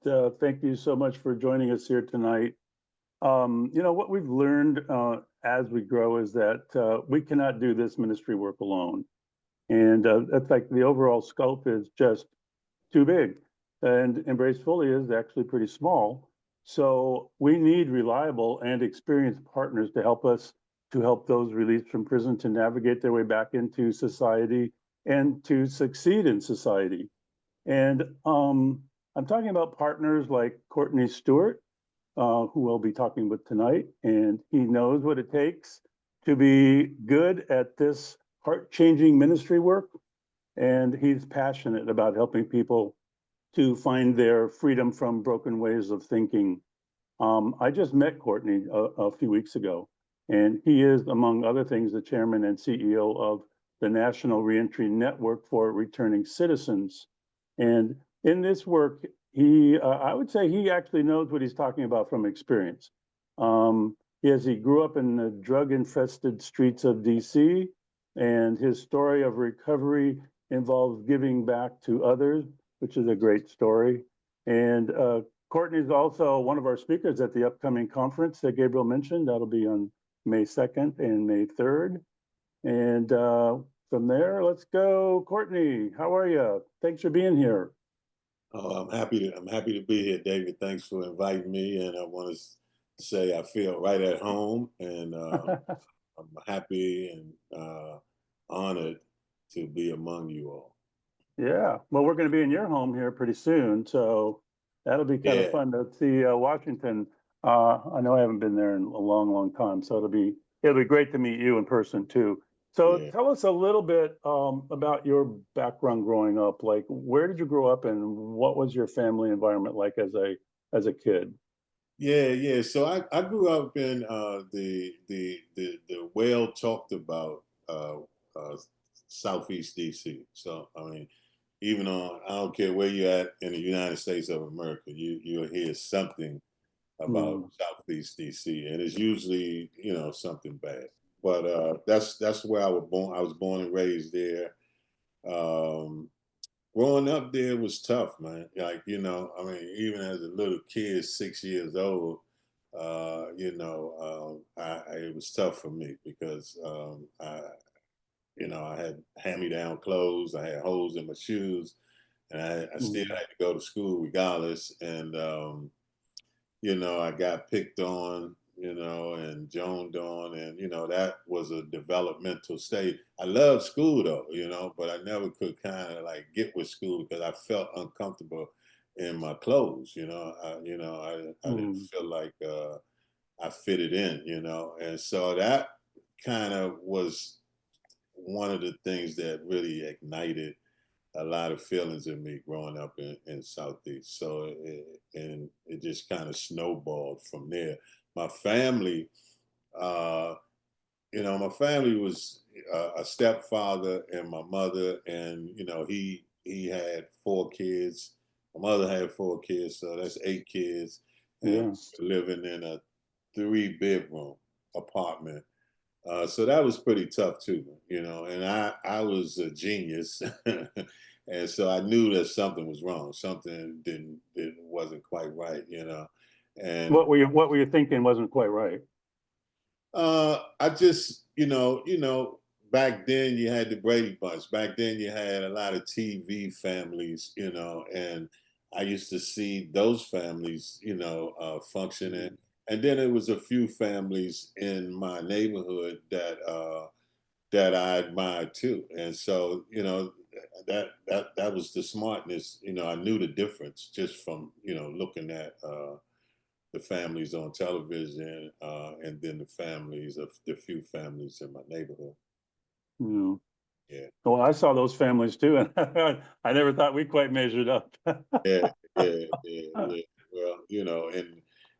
Thank you so much for joining us here tonight. What we've learned as we grow is that we cannot do this ministry work alone. And that's like the overall scope is just too big. And Embrace Fully is actually pretty small. So we need reliable and experienced partners to help us to help those released from prison to navigate their way back into society and to succeed in society. And I'm talking about partners like Courtney Stewart, who we'll be talking with tonight. And he knows what it takes to be good at this heart-changing ministry work. And he's passionate about helping people to find their freedom from broken ways of thinking. I just met Courtney a few weeks ago, and he is, among other things, the chairman and CEO of the National Reentry Network for Returning Citizens. And in this work, I would say he actually knows what he's talking about from experience. He grew up in the drug-infested streets of DC, and his story of recovery involves giving back to others, which is a great story. And Courtney is also one of our speakers at the upcoming conference that Gabriel mentioned. That'll be on May 2nd and May 3rd. And from there, let's go. Courtney, how are you? Thanks for being here. Oh, I'm happy to be here, David. Thanks for inviting me, and I want to say I feel right at home, and I'm happy and honored to be among you all. Yeah, well, we're going to be in your home here pretty soon, so that'll be kind of Yeah, fun to see Washington. I know I haven't been there in a long, long time, so it'll be great to meet you in person too. So yeah, tell us a little bit about your background growing up. Like, where did you grow up, and what was your family environment like as a kid? yeah. So I grew up in the well talked about uh, Southeast DC. So I mean, even on I don't care where you're at in the United States of America, you'll hear something about Mm, Southeast DC, and it's usually something bad. But that's where I was born. I was born and raised there. Um, Growing up there was tough, man. Like I mean, even as a little kid, 6 years old, it was tough for me because I had hand-me-down clothes, I had holes in my shoes, and I still mm, had to go to school regardless. And I got picked on, and joned on, and that was a developmental stage. I loved school though, but I never could kind of like get with school because I felt uncomfortable in my clothes. I didn't mm, feel like I fitted in, and so that kind of was one of the things that really ignited a lot of feelings in me growing up in Southeast. And it just kind of snowballed from there. My family, uh, my family was a stepfather and my mother, and he had 4 kids. My mother had 4 kids, so that's 8 kids, and yeah. living in a 3-bedroom apartment. So that was pretty tough too, and I was a genius. And so I knew that something was wrong. Something didn't wasn't quite right, And What were you thinking wasn't quite right? I just, back then you had the Brady Bunch. Back then you had a lot of TV families, and I used to see those families, functioning. Mm, And then it was a few families in my neighborhood that I admired too. And so, that was the smartness. I knew the difference just from looking at the families on television, and then the few families in my neighborhood. mm. Yeah, Well, I saw those families too, and I never thought we quite measured up. yeah, yeah. Well,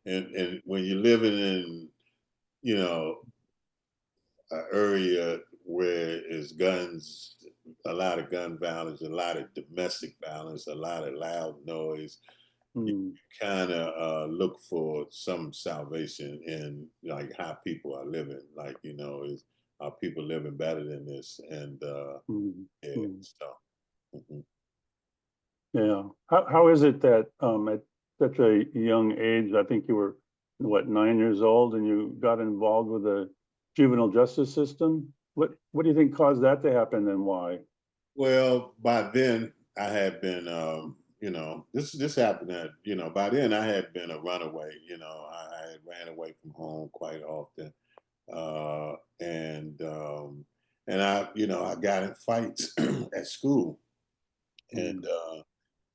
and when you're living in you know an area where is guns, a lot of gun violence, a lot of domestic violence, a lot of loud noise, you Mm, kind of look for some salvation in like how people are living. Like is are people living better than this? And mm, yeah, mm. so mhm. Yeah. How is it that such a young age. I think you were, what, 9 years old, and you got involved with the juvenile justice system. What do you think caused that to happen, and why? Well, by then I had been, this happened at, by then I had been a runaway. I had ran away from home quite often, and I got in fights at school, and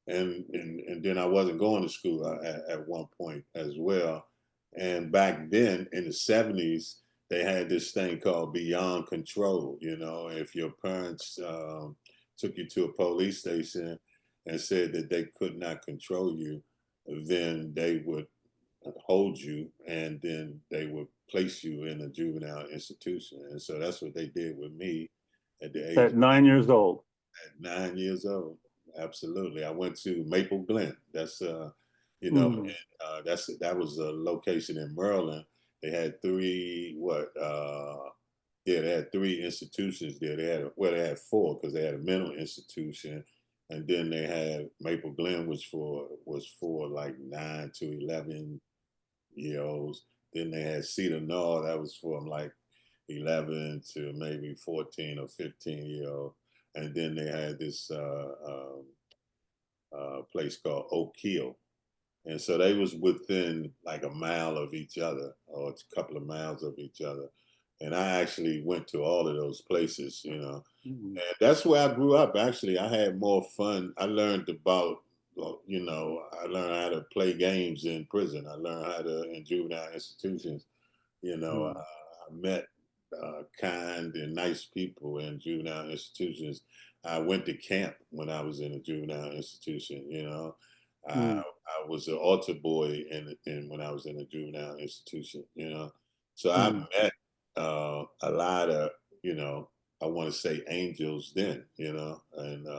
Mm, and then I wasn't going to school at one point as well. And back then in the '70s, they had this thing called beyond control. If your parents took you to a police station and said that they could not control you, then they would hold you and then they would place you in a juvenile institution. And so that's what they did with me at the age at of 9 years old. 9 years old. Absolutely. I went to Maple Glen. That's Mm, that was a location in Maryland. They had they had three institutions there. They had four because they had a mental institution, and then they had Maple Glen, which was for like 9 to 11 year olds. Then they had Cedar Knoll, that was from like 11 to maybe 14 or 15-year old. And then they had this place called Oak Hill. And so they was within like a mile of each other or a couple of miles of each other. And I actually went to all of those places. mm, And that's where I grew up. Actually, I had more fun. I learned about, I learned how to play games in prison. I learned how to in juvenile institutions. mm, I met kind and nice people in juvenile institutions. I went to camp when I was in a juvenile institution. mm, I was an altar boy in when I was in a juvenile institution. So I mm, met a lot of you know I want to say angels then. And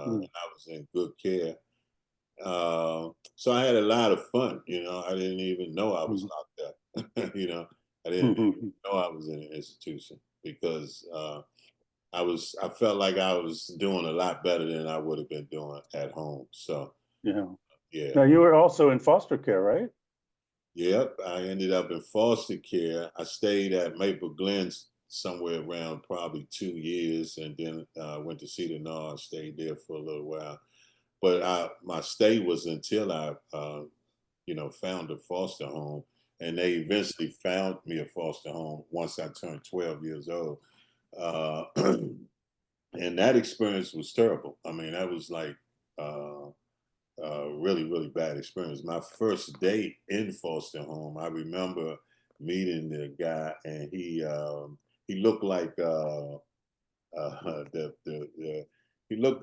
mm, I was in good care. So I had a lot of fun. I didn't even know I was mm, locked up. I didn't even mm, know I was in an institution because I felt like I was doing a lot better than I would have been doing at home. So yeah. yeah, Now you were also in foster care, right? yep. I ended up in foster care. I stayed at Maple Glen somewhere around probably 2 years, and then went to Cedar Knoll. Stayed there for a little while, but my stay was until I found a foster home, and they eventually found me a foster home once I turned 12 years old. Uh, and that experience was terrible. I mean, that was like uh, really, really bad experience. My first day in foster home, I remember meeting the guy, and he looked like the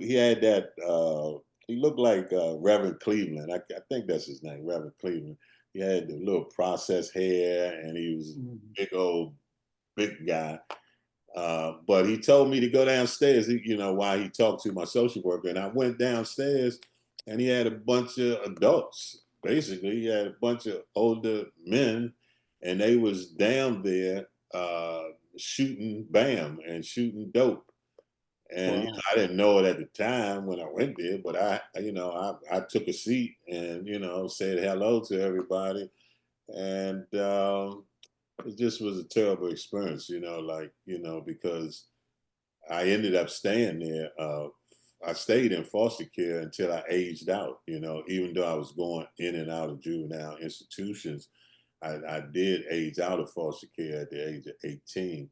he had that he looked like Reverend Cleveland. I think that's his name, Reverend Cleveland. He had the little processed hair, and he was Mm, big old big guy. But he told me to go downstairs, while he talked to my social worker. And I went downstairs and he had a bunch of adults. Basically, he had a bunch of older men and they was down there shooting BAM and shooting dope. And wow. I didn't know it at the time when I went there, but I took a seat and said hello to everybody, and it just was a terrible experience, because I ended up staying there. I stayed in foster care until I aged out, even though I was going in and out of juvenile institutions. I did age out of foster care at the age of 18.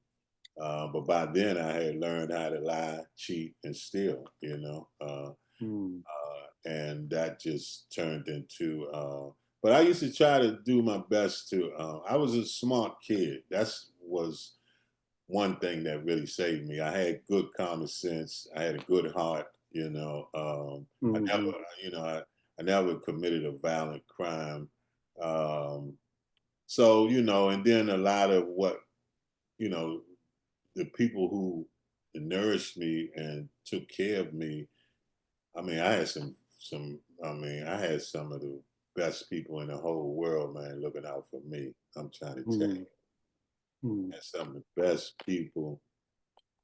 But by then I had learned how to lie, cheat, and steal. Mm, And that just turned into. But I used to try to do my best to. I was a smart kid. That's was one thing that really saved me. I had good common sense. I had a good heart. I never, mhm, I never committed a violent crime. Um, and then a lot of what you know the people who nourished me and took care of me. I mean, I had some. I mean, I had some of the best people in the whole world, man, looking out for me. I'm trying to tell you, mm, mm, and some of the best people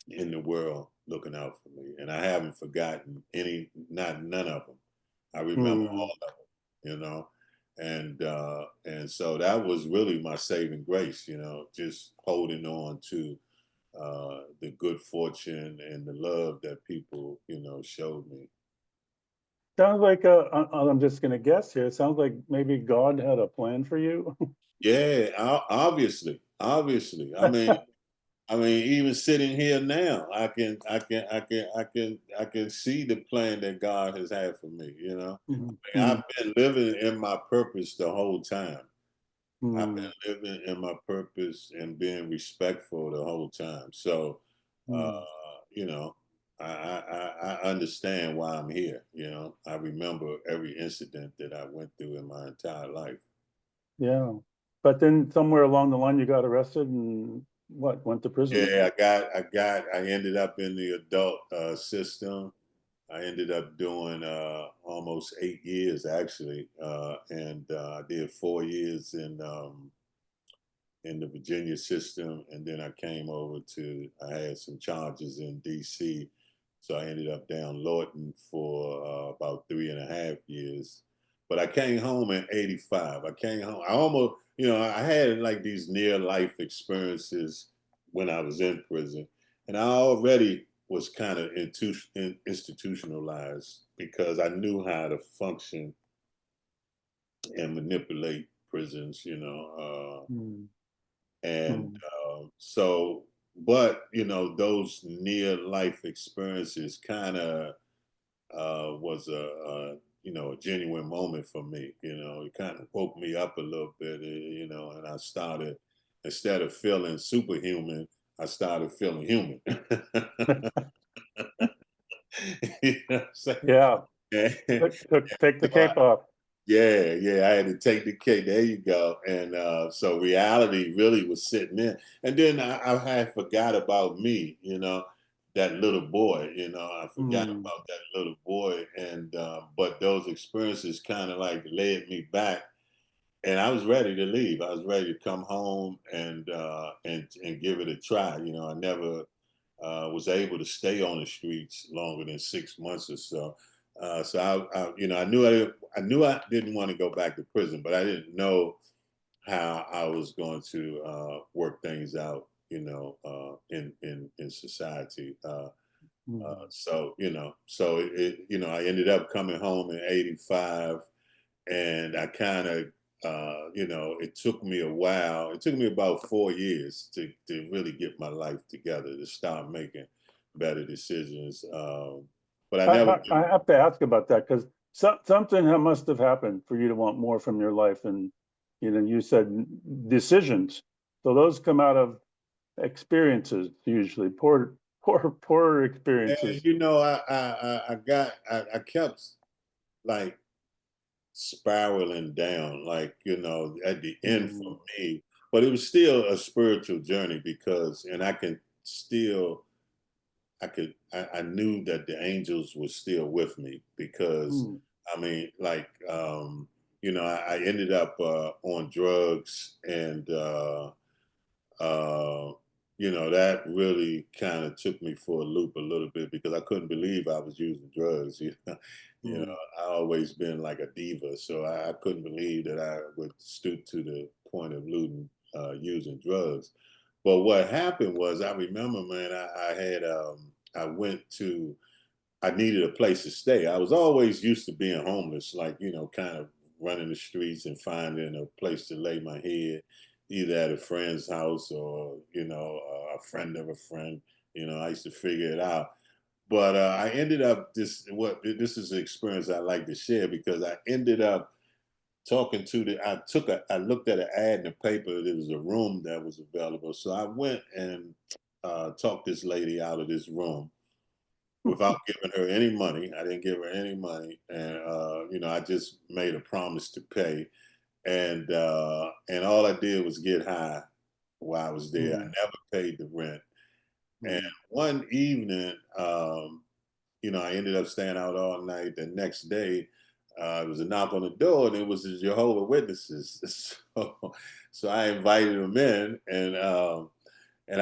in the world looking out for me, and I haven't forgotten none of them. I remember mm, all of them, you know. And so that was really my saving grace, just holding on to the good fortune and the love that people, showed me. Sounds like, I'm just gonna guess here, it sounds like maybe God had a plan for you. Yeah, obviously. I mean, even sitting here now, I can see the plan that God has had for me. Mhm, I've mhm, been living in my purpose the whole time. I've mm, been living in my purpose and being respectful the whole time. So, uh, mm. you know, I understand why I'm here. I remember every incident that I went through in my entire life. Yeah. But then somewhere along the line, you got arrested and went to prison? Yeah, I ended up in the adult system. I ended up doing almost 8 years actually, and I did 4 years in the Virginia system, and then I came over to. I had some charges in D.C., so I ended up down Lawton for about 3.5 years. But I came home in '85. I came home. I almost, I had like these near life experiences when I was in prison, and I already was kind of institutionalized because I knew how to function and manipulate prisons. Mm, And mm. so, but those near life experiences kind of was a genuine moment for me. It kind of woke me up a little bit. And I started, instead of feeling superhuman, I started feeling human. You know what I'm Yeah, saying? take the So cape off. yeah, yeah, I had to take the cake. There you go. And so reality really was sitting in. And then I had forgot about me, that little boy. I forgot Mm, about that little boy. And but those experiences kind of like led me back, and I was ready to leave. I was ready to come home and give it a try. I never was able to stay on the streets longer than 6 months or so. So I knew I didn't want to go back to prison, but I didn't know how I was going to work things out, in society. mm. So I ended up coming home in '85, and I kind of, it took me a while. It took me about 4 years to really get my life together, to start making better decisions. But I never. I have to ask about that because something must have happened for you to want more from your life, and you said decisions. So those come out of experiences usually, poor And experiences. I kept like spiraling down, like at the end Mm, for me. But it was still a spiritual journey because, and I can still I knew that the angels were still with me because mm, I mean, like, I ended up on drugs, and uh, that really kind of took me for a loop a little bit because I couldn't believe I was using drugs. You know, mm. I always been like a diva, so I couldn't believe that I would stoop to the point of using drugs. But what happened was, I remember, man, I went to, I needed a place to stay. I was always used to being homeless, like, kind of running the streets and finding a place to lay my head, either at a friend's house or, a friend of a friend. I used to figure it out. But I ended up this is an experience I like to share because I ended up talking to I looked at an ad in the paper. There was a room that was available. So I went and talked this lady out of this room without giving her any money. I didn't give her any money, and I just made a promise to pay, and all I did was get high while I was there. I Mm, never paid the rent. And mm, one evening, I ended up staying out all night. The next day, it was a knock on the door, and it was the Jehovah Witnesses. So I invited them in, and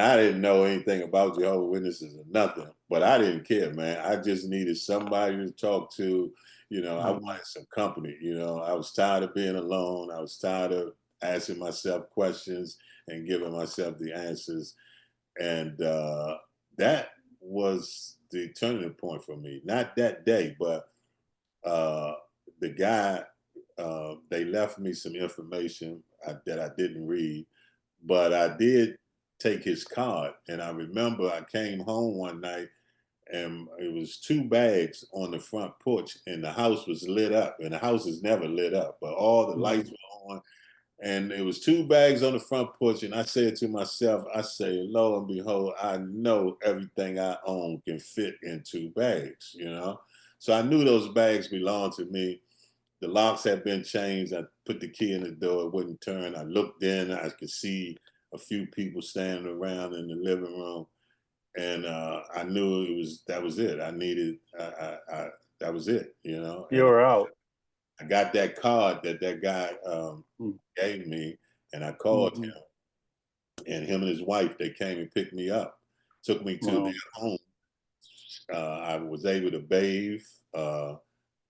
I didn't know anything about Jehovah Witnesses or nothing, but I didn't care, man. I just needed somebody to talk to. I wanted some company. I was tired of being alone. I was tired of asking myself questions and giving myself the answers. And that was the turning point for me. Not that day, but uh, the guy, they left me some information that I didn't read, but I did take his card. And I remember I came home one night and it was two bags on the front porch and the house was lit up, and the house is never lit up, but all the lights were on, and it was two bags on the front porch. And I said to myself, I say, lo and behold, I know everything I own can fit in two bags. So I knew those bags belonged to me. The locks had been changed. I put the key in the door, it wouldn't turn. I looked in, I could see a few people standing around in the living room. And I knew that was it. That was it. And You're out. I got that card that guy Mm, gave me, and I called mhm. him, and him and his wife, they came and picked me up, took me to their Wow. home. I was able to bathe.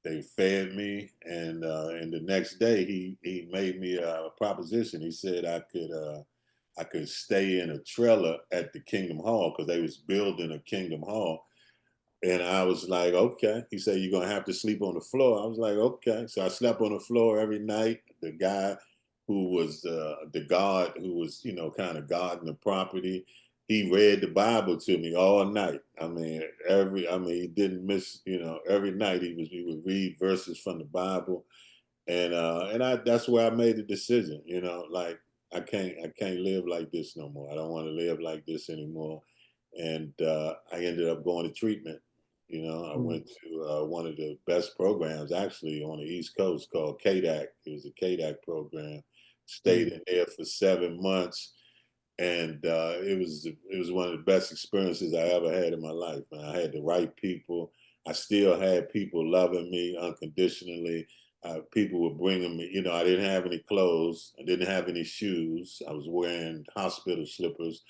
They fed me, and the next day he made me a proposition. He said I could stay in a trailer at the Kingdom Hall because they was building a Kingdom Hall. And I was like, okay. He said, you're going to have to sleep on the floor. I was like, okay. So I slept on the floor every night. The guy who was the guard, who was, kind of guarding the property, he read the Bible to me all night. He didn't miss, every night he would read verses from the Bible. And that's where I made the decision, like I can't live like this no more. I don't want to live like this anymore. And I ended up going to treatment. I Mm, went to one of the best programs actually on the East Coast called KDAC. It was a KDAC program. Stayed mm, in there for 7 months, and it was one of the best experiences I ever had in my life. Man, I had the right people. I still had people loving me unconditionally. People were bringing me. I didn't have any clothes. I didn't have any shoes. I was wearing hospital slippers,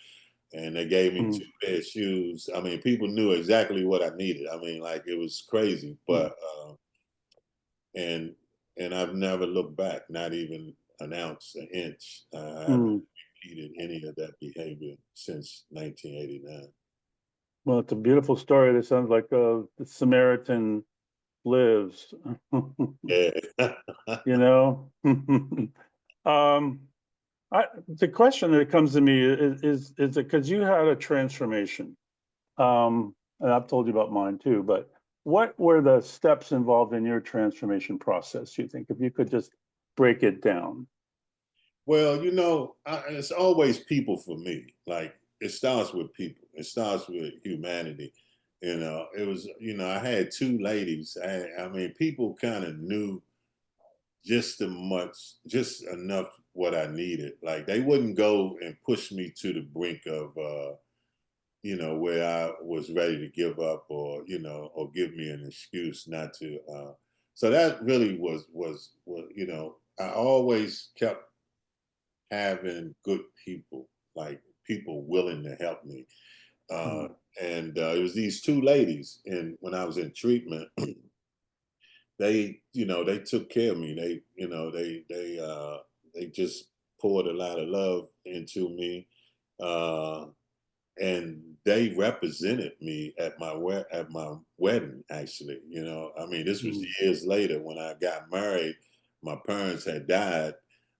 and they gave me mm, two pair of shoes. People knew exactly what I needed. Like it was crazy, mm, but and and I've never looked back, not even an ounce, an inch. I haven't mm. repeated any of that behavior since 1989. Well, it's a beautiful story. It sounds like the Samaritan lives. Yeah. You know. um, the question that comes to me is it because you had a transformation? And I've told you about mine too. But what were the steps involved in your transformation process? You think, if you could just break it down? Well, it's always people for me. Like it starts with people. It starts with humanity. It was. I had two ladies. People kind of knew just enough what I needed. Like they wouldn't go and push me to the brink of, where I was ready to give up, or give me an excuse not to. So that really was. I always kept having good people, like people willing to help me. Uh, Mm, and it was these two ladies, and when I was in treatment, they took care of me. They just poured a lot of love into me, uh, and they represented me at my wedding. Actually, this was mm, years later when I got married. My parents had died.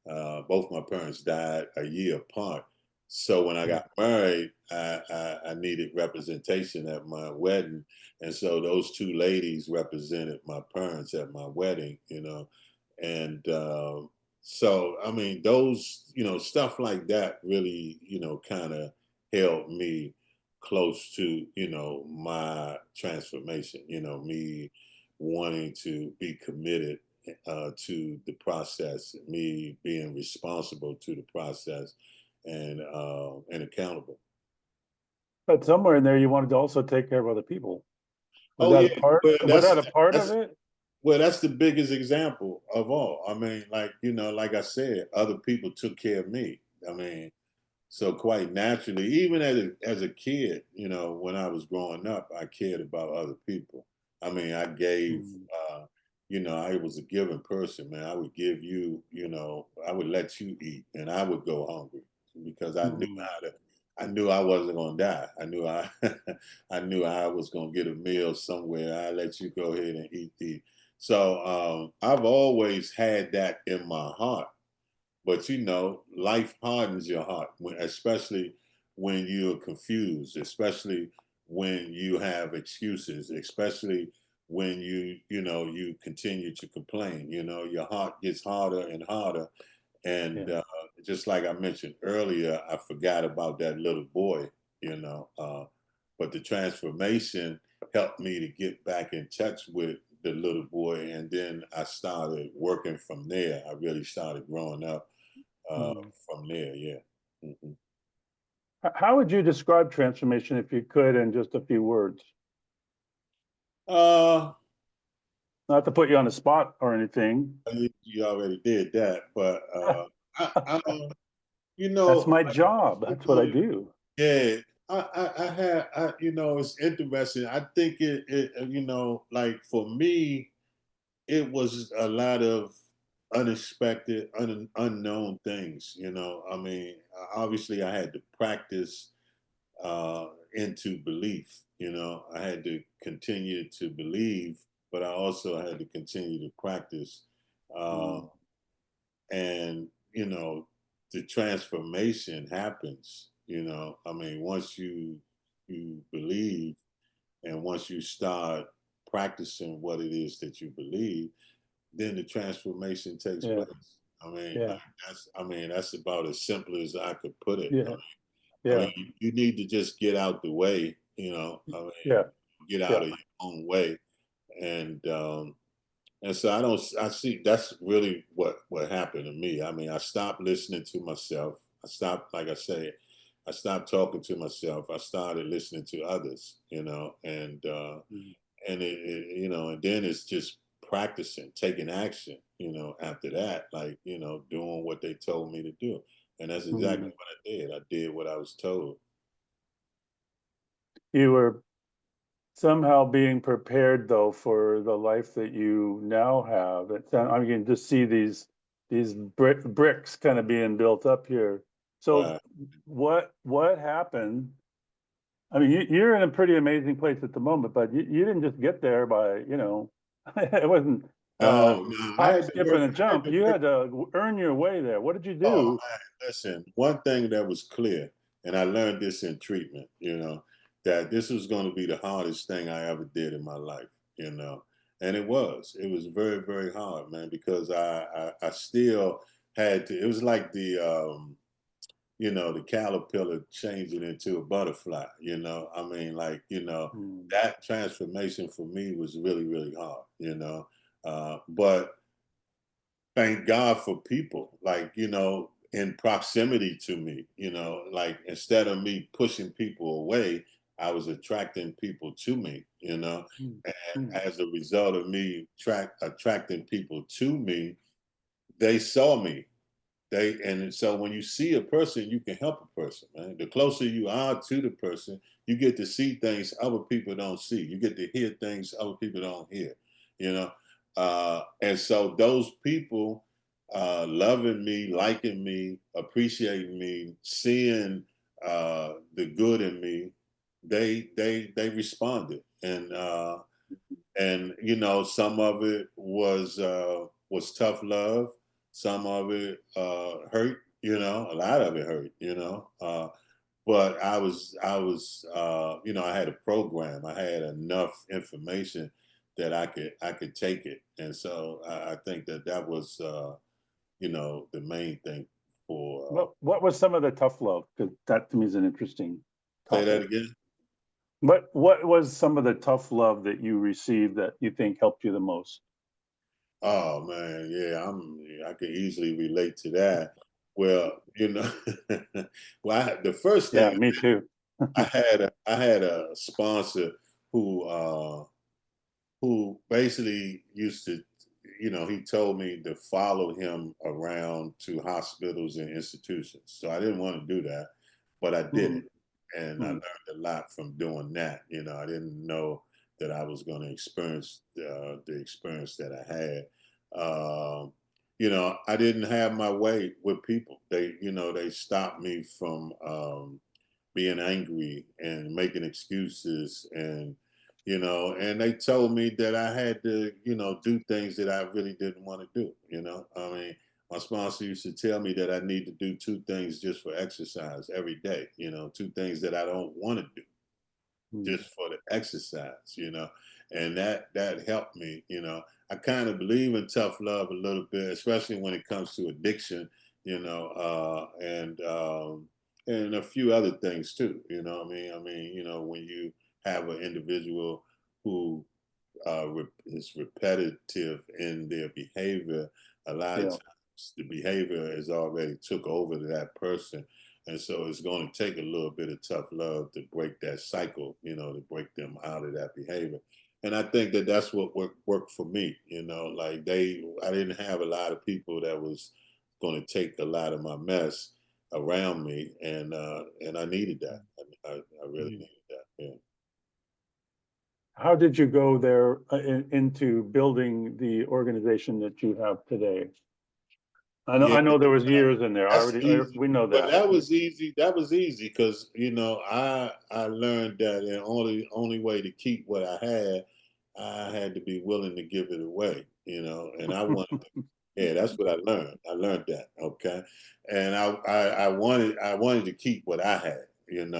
Both my parents died a year apart. So when I mm, got married, I needed representation at my wedding, and so those two ladies represented my parents at my wedding. And so those stuff like that really kind of held me close to my transformation. Me wanting to be committed to the process, me being responsible to the process, and accountable. but somewhere in there, you wanted to also take care of other people. Was Oh that a yeah, part? well Was that a part of that's it? that's the biggest example of all. Like like I said, other people took care of me. So quite naturally, even as a kid, when I was growing up, I cared about other people. I gave Mm, I was a giving person, man. I would give you, I would let you eat, and I would go hungry because Mm, I knew I wasn't gonna die. I knew I knew I was gonna get a meal somewhere. I let you go ahead and eat. So I've always had that in my heart. But life hardens your heart, especially when you're confused, especially when you have excuses, especially when you continue to complain. Your heart gets harder and harder. And yeah. just like I mentioned earlier, I forgot about that little boy, you know. But the transformation helped me to get back in touch with the little boy. And then I started working from there. I really started growing up uh, Mm. from there. Yeah. Hmm. How would you describe transformation if you could in just a few words? Uh, Not to put you on the spot or anything. you already did that, but I That's my like, job. That's what I do. yeah, it's interesting. I think like for me, it was a lot of unexpected, unknown things. I mean, obviously, I had to practice into belief. I had to continue to believe, but I also had to continue to practice. Uh, Mm, and, the transformation happens. I mean, once you believe and once you start practicing what it is that you believe, then the transformation takes yeah, place. I mean, yeah, that's about as simple as I could put it. yeah, I yeah, mean, you need to just get out the way, I mean, yeah, get out yeah. of your own way. And so I see that's really what happened to me. I mean, I stopped listening to myself. I stopped, like I say, I stopped talking to myself. I started listening to others, Mm, and and then it's just practicing, taking action, after that, like, doing what they told me to do. And that's exactly mm. what I did. I did what I was told. You were somehow being prepared though for the life that you now have. I mean, you can just see these bricks kind of being built up here. So Right. what happened? I mean, you're in a pretty amazing place at the moment, but you didn't just get there by, it wasn't No, no, I hop, had to skip, work. and a I had jump. to You work. had to earn your way there. What did you Oh do? man, listen. One thing that was clear, and I learned this in treatment, that this was going to be the hardest thing I ever did in my life, you know, and it was. It was very, very hard, man, because I still had to. It was like the caterpillar changing into a butterfly. I mean, like, Hmm. that transformation for me was really, really hard. But thank God for people, like, in proximity to me, like instead of me pushing people away, I was attracting people to me, Hmm. and Hmm. as a result of me attracting people to me, they saw me. And so when you see a person, you can help a person, man. The closer you are to the person, you get to see things other people don't see. You get to hear things other people don't hear, you know. And so those people loving me, liking me, appreciating me, seeing the good in me, they responded, and some of it was tough love, some of it hurt, a lot of it hurt, but I had a program, I had enough information that I could take it. And so I think that was the main thing for What was some of the tough love? Because that to me is an interesting say that topic. again. What was some of the tough love that you received that you think helped you the most? Oh man, yeah, I can easily relate to that. Well, well, the first Yeah, thing me too. I had a sponsor who basically used to, he told me to follow him around to hospitals and institutions. So I didn't want to do that, but I did Mm, it. And I mm, learned a lot from doing that. I didn't know that I was going to experience the experience that I had. I didn't have my way with people. They stopped me from being angry and making excuses, and they told me that I had to, do things that I really didn't want to do. I mean, my sponsor used to tell me that I need to do two things just for exercise every day, two things that I don't want to do Mm. just for the exercise, and that helped me. I kind of believe in tough love a little bit, especially when it comes to addiction, and a few other things too. When you have an individual who is repetitive in their behavior, a lot of Yeah. times the behavior is already took over to that person. And so it's going to take a little bit of tough love to break that cycle, to break them out of that behavior. And I think that that's what worked for me, like I didn't have a lot of people that was going to take a lot of my mess around me. And I needed that. I really Mm. needed that. Yeah. How did you go there into building the organization that you have today? Yeah. I know there was years in there. That's easy. We know But that. that was easy. That was easy because I learned that the only way to keep what I had to be willing to give it away. And I wanted. Yeah, that's what I learned. I learned that. Okay, and I wanted to keep what I had. And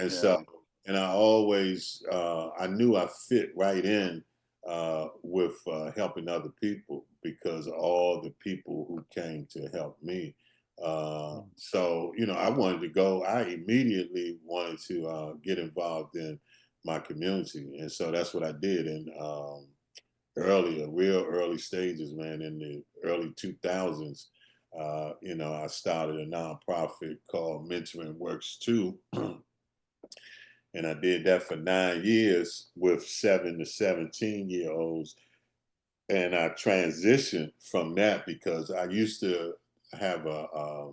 so Yeah. and I always I knew I fit right in with helping other people because of all the people who came to help me. So I wanted to go. I immediately wanted to get involved in my community, and so that's what I did. And real early stages, man, in the early 2000s, I started a nonprofit called Mentoring Works Too, and I did that for 9 years with 7 to 17-year-olds. And I transitioned from that because I used to have a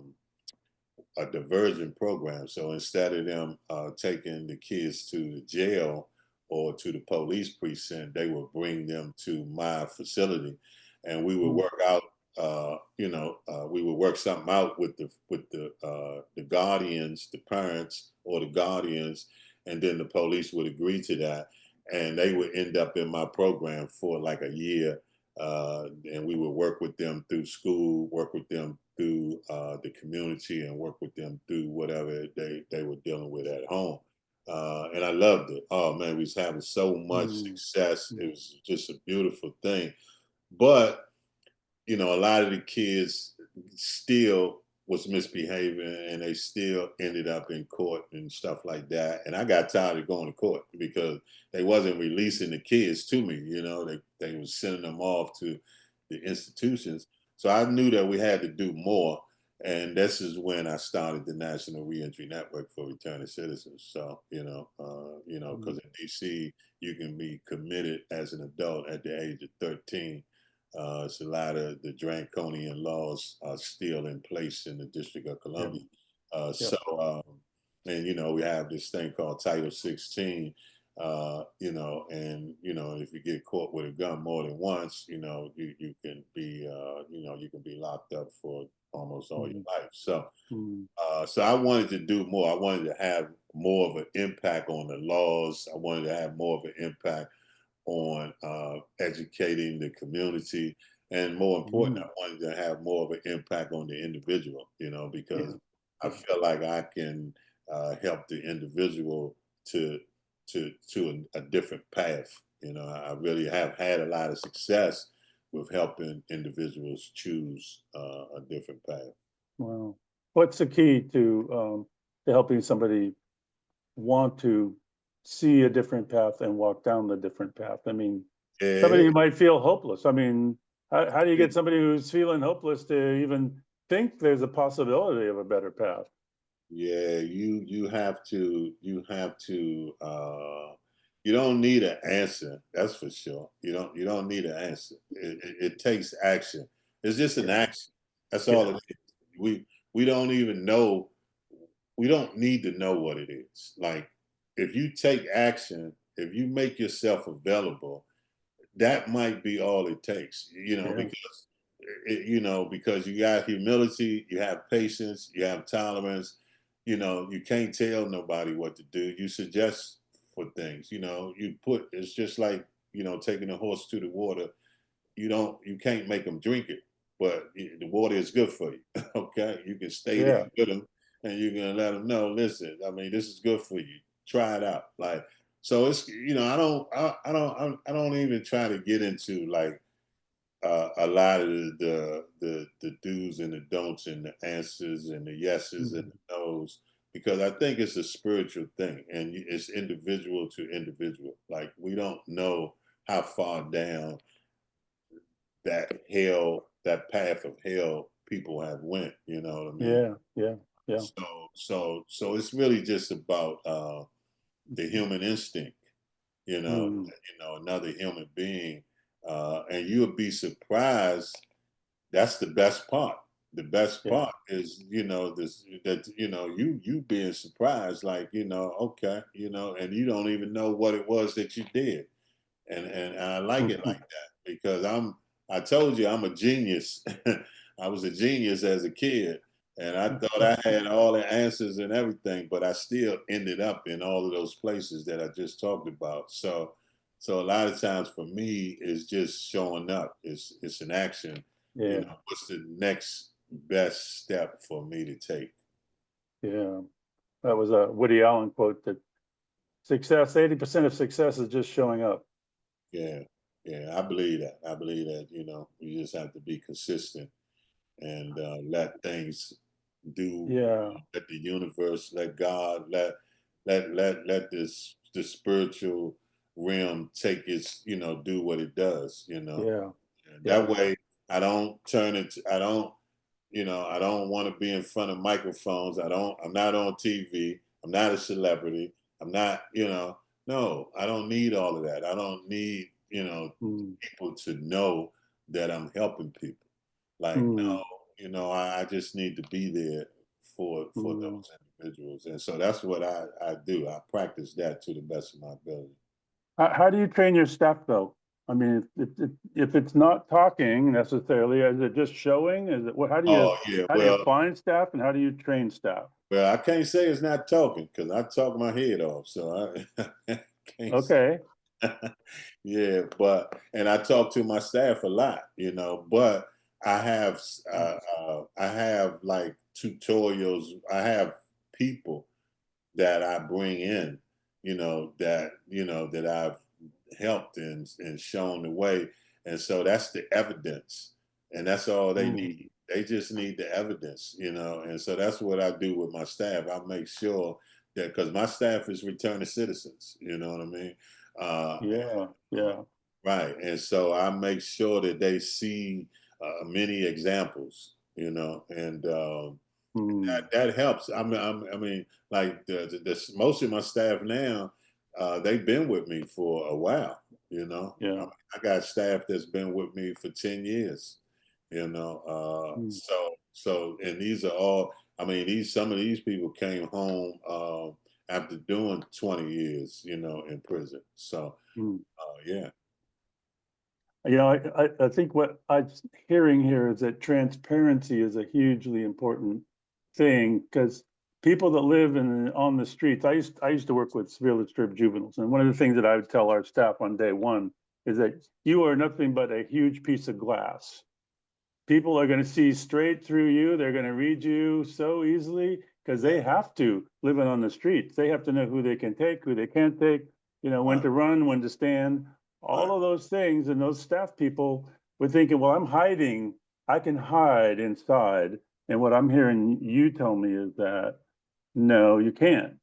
diversion program. So instead of them taking the kids to the jail or to the police precinct, they would bring them to my facility, and we would Mm. work out. We would work something out with the guardians, the parents, or the guardians, and then the police would agree to that, and they would end up in my program for like a year, and we would work with them through school, work with them through the community, and work with them through whatever they were dealing with at home. And I loved it. Oh man, we was having so much Mm. success. Mm. It was just a beautiful thing. But a lot of the kids still was misbehaving and they still ended up in court and stuff like that. And I got tired of going to court because they wasn't releasing the kids to me. They was sending them off to the institutions. So I knew that we had to do more. And this is when I started the National Reentry Network for Returning Citizens. So, because Mm. in DC, you can be committed as an adult at the age of 13. It's a lot of the draconian laws are still in place in the District of Yeah. Columbia. Yeah. And we have this thing called Title 16. If you get caught with a gun more than once, you can be, you can be locked up for almost all your Mm. life. So, Mm. so I wanted to do more. I wanted to have more of an impact on the laws. I wanted to have more of an impact on educating the community, and more important, I Mm. wanted to have more of an impact on the individual. Because Yeah. I Yeah. feel like I can help the individual to a different path. I really have had a lot of success with helping individuals choose a different path. Wow. What's the key to helping somebody want to see a different path and walk down the different path? I mean, somebody Yeah, who might feel hopeless. I mean, how do you get somebody who's feeling hopeless to even think there's a possibility of a better path? yeah, you don't need an answer, that's for sure. You don't need an answer. It takes action. It's just an Yeah. action. That's all Yeah. it is. We don't even know, we don't need to know what it is. Like if you take action, if you make yourself available, that might be all it takes, Yeah. because you got humility, you have patience, you have tolerance. You can't tell nobody what to do. You suggest for things. It's just like taking a horse to the water. You can't make them drink it, but the water is good for you. Okay, you can stay there Yeah. with them, and you can let them know. Listen, I mean, this is good for you. Try it out. Like, so it's I don't even try to get into like a lot of the do's and the don'ts and the answers and the yeses and Mhm. the nos, because I think it's a spiritual thing and it's individual to individual. Like, we don't know how far down that path of hell people have went. You know what I mean? Yeah. Yeah. Yeah. So it's really just about the human instinct. Mm. Another human being, and you'll be surprised. That's the best part. The best Yeah. part is, this that you being surprised, like, okay, and you don't even know what it was that you did, and I like it like that because I told you I'm a genius. I was a genius as a kid, and I thought I had all the answers and everything, but I still ended up in all of those places that I just talked about. So a lot of times for me, it's just showing up. It's an action. Yeah. What's the next best step for me to take? Yeah. That was a Woody Allen quote that success, 80% of success is just showing up. Yeah, yeah, I believe that. I believe that. You just have to be consistent and let things do. Yeah. Let the universe, let God, let the spiritual realm take its, do what it does. Yeah. And Yeah. that way, I don't turn it. I don't want to be in front of microphones. I'm not on TV. I'm not a celebrity. I'm not. No, I don't need all of that. I don't need, Mm. people to know that I'm helping people. Like, Mm. no, I just need to be there for Mm. those individuals. And so that's what I do. I practice that to the best of my ability. How do you train your staff though? I mean, if it's not talking necessarily, is it just showing? Is it what? Oh yeah, How do you find staff and how do you train staff? well, I can't say it's not talking because I talk my head off. So I can't say. Okay. Yeah, and I talk to my staff a lot, but I have like tutorials. I have people that I bring in, that I've helped and shown the way. And so that's the evidence. And that's all they Mm. need. They just need the evidence, And so that's what I do with my staff. I make sure that because my staff is returning citizens, you know what I mean? Uh, Yeah. Yeah. right. And so I make sure that they see many examples, and Mm. that helps. I mean, like most of my staff now, they've been with me for a while. I Yeah. mean, I got staff that's been with me for 10 years. Mm. So and these are all. I mean, some of these people came home after doing 20 years, in prison. So Mm. yeah, I think what I'm hearing here is that transparency is a hugely important thing because people that live on the streets, I used to work with severely disturbed juveniles, and one of the things that I would tell our staff on day one is that you are nothing but a huge piece of glass. People are going to see straight through you. They're going to read you so easily because they have to living on the streets. They have to know who they can take, who they can't take, when right, to run, when to stand, right. all of those things. And those staff people were thinking, well, I'm hiding. I can hide inside. And what I'm hearing you tell me is that no, you can't.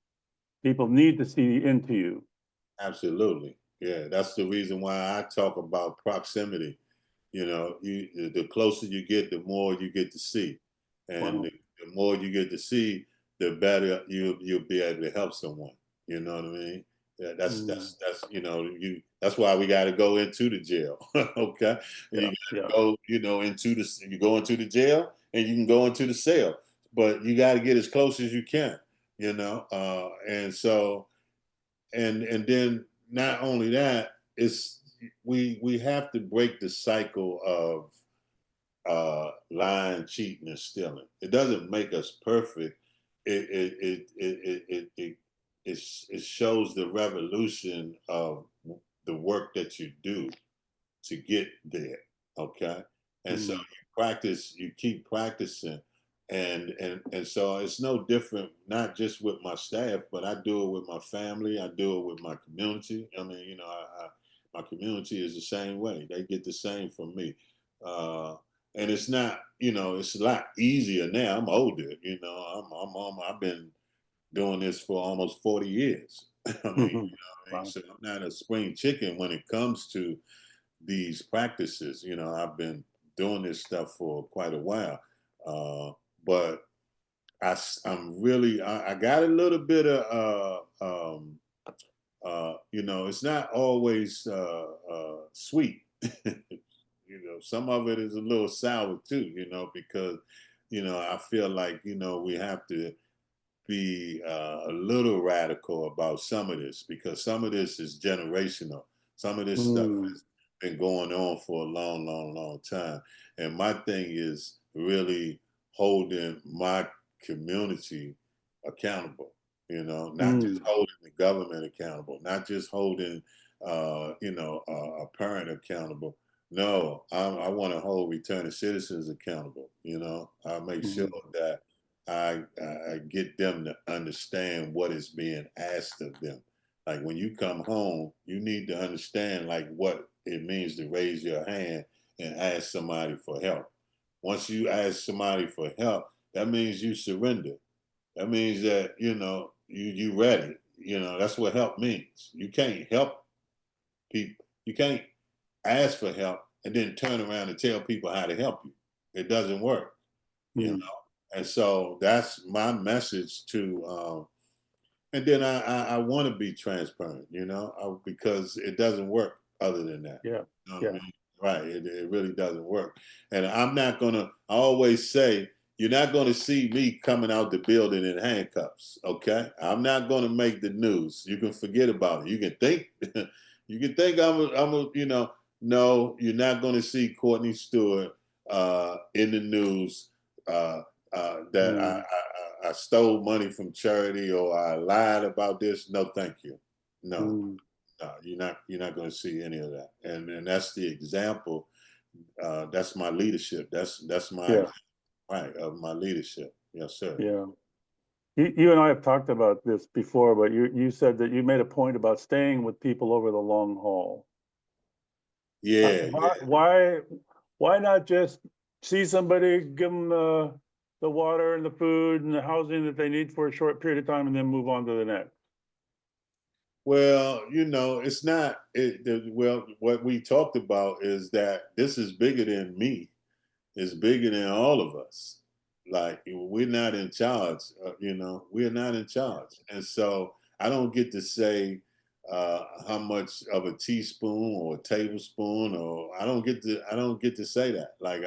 People need to see into you. Absolutely. Yeah, that's the reason why I talk about proximity. The closer you get, the more you get to see, and Wow. the more you get to see, the better you'll be able to help someone. You know what I mean? Yeah, Mm. that's why we got to go into the jail. Okay, you Yeah. got to Yeah. go, you go into the jail, and you can go into the cell, but you got to get as close as you can. And so and then not only that, it's we have to break the cycle of lying, cheating, and stealing. It doesn't make us perfect. It shows the revolution of the work that you do to get there. Okay, and so Mm, you keep practicing, and so it's no different. Not just with my staff, but I do it with my family. I do it with my community. I mean, my community is the same way. They get the same from me. And it's not, it's a lot easier now. I'm older, I've been doing this for almost 40 years. I mean, mhm. Wow. so I'm not a spring chicken when it comes to these practices. I've been doing this stuff for quite a while. But I'm really, I got a little bit of, it's not always sweet. Some of it is a little sour too, because, I feel like, we have to be a little radical about some of this, because some of this is generational. Some of this stuff Mm, has been going on for a long, long, long time. And my thing is really holding my community accountable, not just mm, holding the government accountable, not just holding, a parent accountable. No, I want to hold returning citizens accountable. I make sure mm, that I get them to understand what is being asked of them. Like when you come home, you need to understand like what it means to raise your hand and ask somebody for help. Once you ask somebody for help, that means you surrender. That means that you ready. That's what help means. You can't help people. You can't ask for help and then turn around and tell people how to help you. It doesn't work. You know. mm. And so that's my message to, and then I want to be transparent, because it doesn't work other than that. Yeah. You know what I Yeah. mean? Right. It really doesn't work. And I always say, you're not going to see me coming out the building in handcuffs. Okay. I'm not going to make the news. You can forget about it. You can think, no, you're not going to see Courtney Stewart in the news that Mm, I stole money from charity or I lied about this. No, thank you. No, mm. no, you're not going to see any of that. And that's the example. That's my leadership. That's my Yeah. example, right, of my leadership. Yes, sir. Yeah. You and I have talked about this before, but you said that you made a point about staying with people over the long haul. Yeah, Why, yeah. why not just see somebody, give them the water and the food and the housing that they need for a short period of time, and then move on to the next? Well, it's not. Well, what we talked about is that this is bigger than me. It's bigger than all of us. Like we're not in charge. We're not in charge, and so I don't get to say how much of a teaspoon or a tablespoon, or I don't get to say that. Like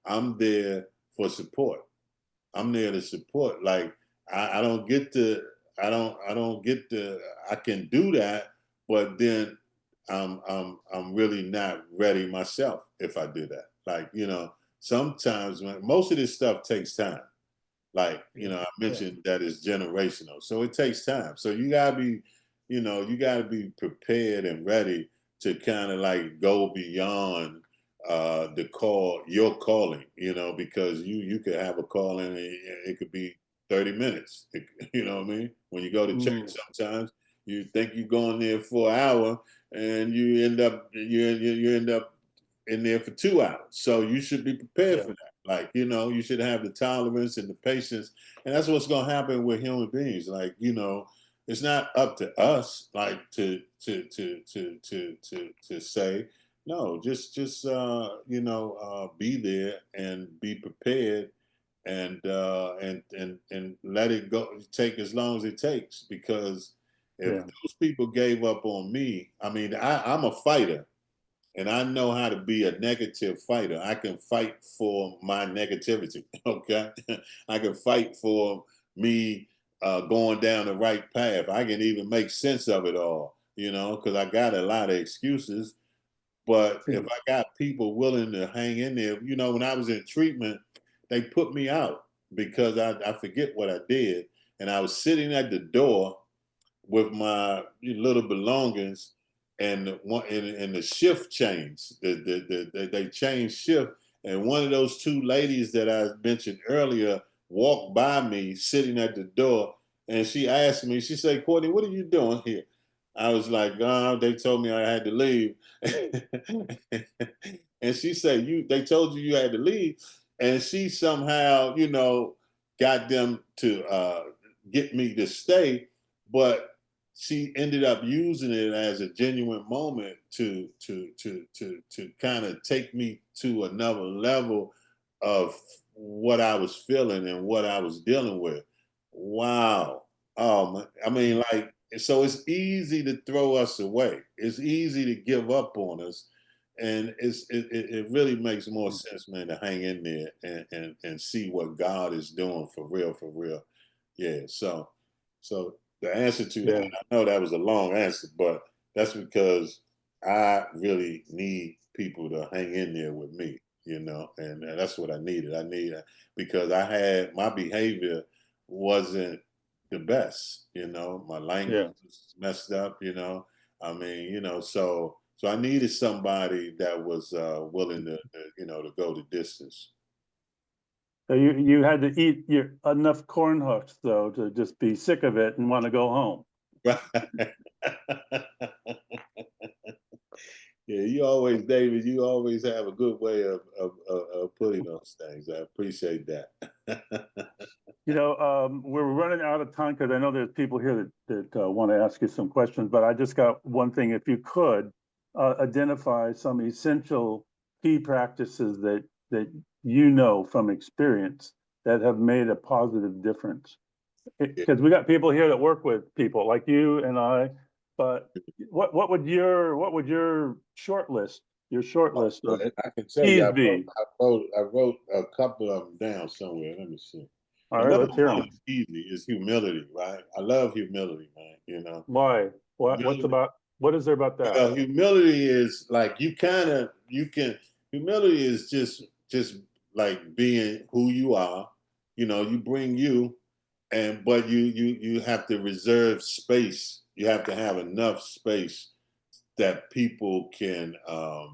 I'm there for support. I'm there to support. Like I don't get to I don't get to I can do that, but then I'm really not ready myself if I do that. Like, sometimes most of this stuff takes time. Like, Yeah. I Yeah. mentioned that it's generational. So it takes time. So you gotta be prepared and ready to kind of like go beyond your calling, because you could have a calling and it could be 30 minutes. You know what I mean? When you go to church Mm, sometimes you think you're going there for an hour and you end up in there for 2 hours. So you should be prepared yeah. for that. Like, you should have the tolerance and the patience. And that's what's gonna happen with human beings. Like, it's not up to us like to say, no, just be there and be prepared and let it go take as long as it takes. Because if Yeah. those people gave up on me, I mean, I'm a fighter and I know how to be a negative fighter. I can fight for my negativity. Okay, I can fight for me going down the right path. I can even make sense of it all. because I got a lot of excuses. But if I got people willing to hang in there, when I was in treatment, they put me out because I forget what I did. And I was sitting at the door with my little belongings, and the shift changed. They changed shift, and one of those two ladies that I mentioned earlier walked by me sitting at the door, and she asked me. She said, "Courtney, what are you doing here?" I was like, "Oh, they told me I had to leave," and she said, They told you had to leave," and she somehow, got them to get me to stay, but she ended up using it as a genuine moment to kind of take me to another level of what I was feeling and what I was dealing with. Wow. I mean, like, so it's easy to throw us away. It's easy to give up on us. And it really makes more sense, man, to hang in there and see what God is doing for real, for real. Yeah. So the answer to that, Yeah. I know that was a long answer, but that's because I really need people to hang in there with me, and that's what I needed. I needed because my behavior wasn't the best, my language Yeah. was messed up, I mean, so I needed somebody that was willing to go the distance. So you had to eat enough corn husks though to just be sick of it and want to go home. Right. Yeah, David, you always have a good way of putting those things. I appreciate that. We're running out of time because I know there's people here that want to ask you some questions, but I just got one thing. If you could identify some essential key practices that from experience that have made a positive difference. Yeah. Because we got people here that work with people like you and I, but what would your short list of Well, I can tell you, keys be? I wrote a couple of them down somewhere. Let me see. All And right, number let's hear one them. is easy, is humility, right? I love humility, man. Why? Humility, What is there about that? humility is like humility is just like being who you are. You bring you, but you have to reserve space. You have to have enough space that people can uh,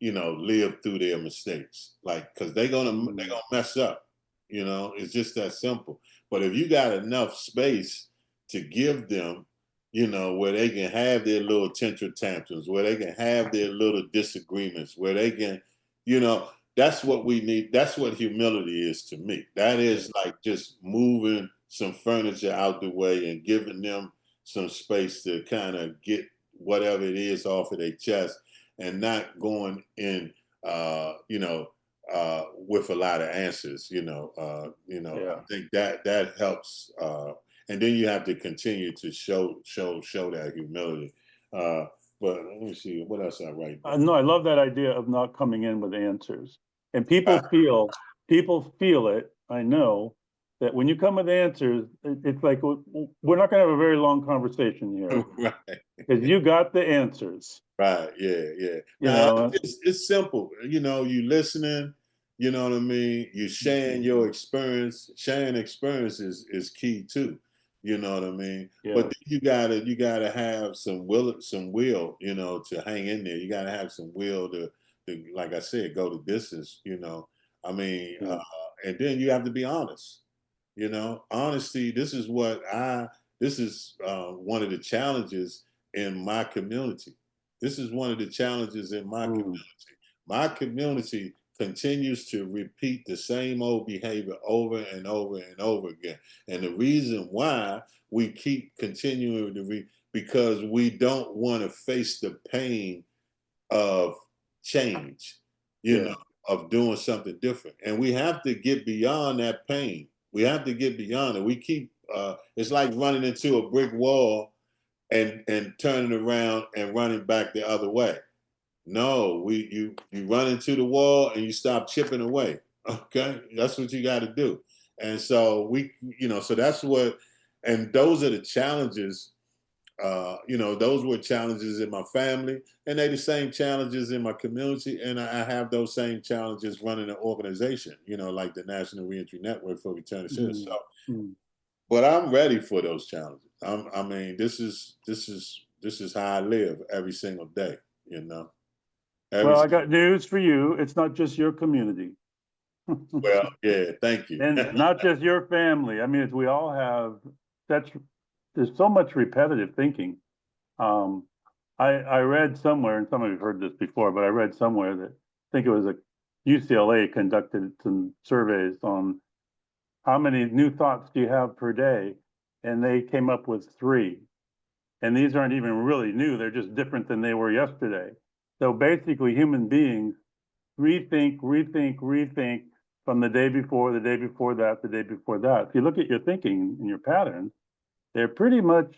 live through their mistakes. Like, because they're gonna mess up. It's just that simple. But if you got enough space to give them, where they can have their little tantrum tantrums, where they can have their little disagreements, where they can, you know, that's what we need. That's what humility is to me. That is like just moving some furniture out the way and giving them some space to kind of get whatever it is off of their chest, and not going in, with a lot of answers. Yeah. I think that helps. And then you have to continue to show that humility. Uh, but let me see what else I write down. No, I love that idea of not coming in with answers. And Right, people feel it. I know that when you come with answers, it's like we're not going to have a very long conversation here right, because you got the answers. right. Yeah, yeah. You Now know, it's simple. You listening. You know what I mean. You sharing your experience. Sharing experience is key too. You know what I mean. But yeah, then you gotta have some will. To hang in there. You gotta have some will to, like I said, go the distance. I mean, yeah, and then you have to be honest. Honesty. This is one of the challenges in my community. This is one of the challenges in my community. mm, My community continues to repeat the same old behavior over and over and over again. And the reason why we keep continuing because we don't want to face the pain of change, you yeah, know, of doing something different. And we have to get beyond that pain. We have to get beyond it. We keep it's like running into a brick wall and turning around and running back the other way. No, you run into the wall and you stop chipping away. Okay? That's what you got to do. And so so that's what, and those are the challenges you know, those were challenges in my family, and they the same challenges in my community, and I have those same challenges running an organization, you know, like the National Reentry Network for Returning Citizens. Mm, So, mm. but I'm ready for those challenges. I mean, this is how I live every single day, you know. Every Well, I got news for you. It's not just your community. well, yeah, thank you. And not just your family. I mean, we all have that's there's so much repetitive thinking. Um, I read somewhere, and some of you have heard this before, but I read somewhere that I think it was a UCLA conducted some surveys on how many new thoughts do you have per day, and they came up with three. And these aren't even really new; they're just different than they were yesterday. So basically, human beings rethink, rethink, rethink from the day before, the day before that, the day before that. If you look at your thinking and your patterns, they're pretty much,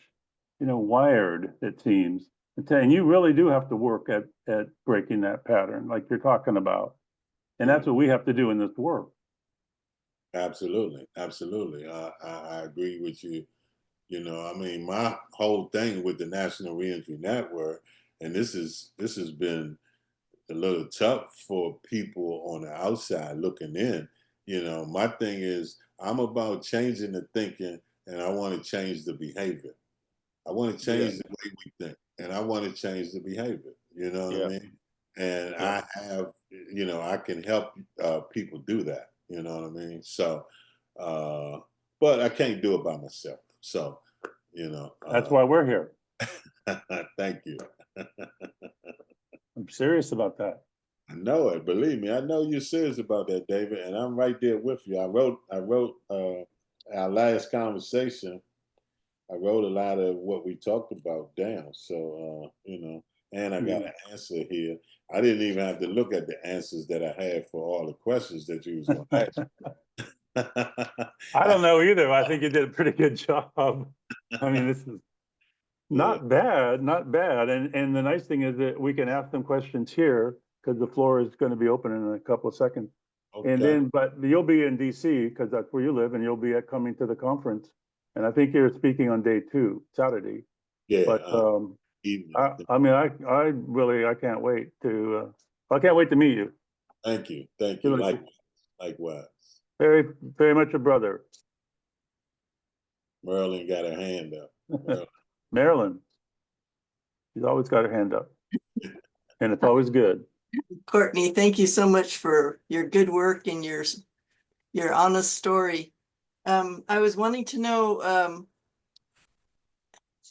wired, it seems. And you really do have to work at breaking that pattern, like you're talking about. And Yeah, that's what we have to do in this work. absolutely, absolutely. I agree with you. You know, I mean, my whole thing with the National Reentry Network, and this has been a little tough for people on the outside looking in. You know, my thing is I'm about changing the thinking, and I want to change the behavior. I want to Yeah, change the way we think, and I want to change the behavior. You know what I yeah, mean? And yeah. I have, you know, I can help people do that. You know what I mean? So, uh, but I can't do it by myself. So, you know, That's why we're here. thank you. I'm serious about that. I know it. Believe me, I know you're serious about that, David, and I'm right there with you. I wrote our last conversation. I wrote a lot of what we talked about down. So, you know, and I got Yeah. an answer here. I didn't even have to look at the answers that I had for all the questions that you was going to ask. I don't know either. I think you did a pretty good job. I mean, this is Yeah. not bad, not bad. And the nice thing is that we can ask them questions here because the floor is going to be open in a couple of seconds. And Okay. then, but you'll be in DC because that's where you live, and you'll be at coming to the conference. And I think you're speaking on day two, Saturday. Yeah. But Evening. I mean, I can't wait to I can't wait to meet you. Thank you. Thank You're you. like Likewise. very, very much a brother. Merlin got her hand up. Merlin. Marilyn, she's always got her hand up, and it's always good. Courtney, thank you so much for your good work and your honest story. I was wanting to know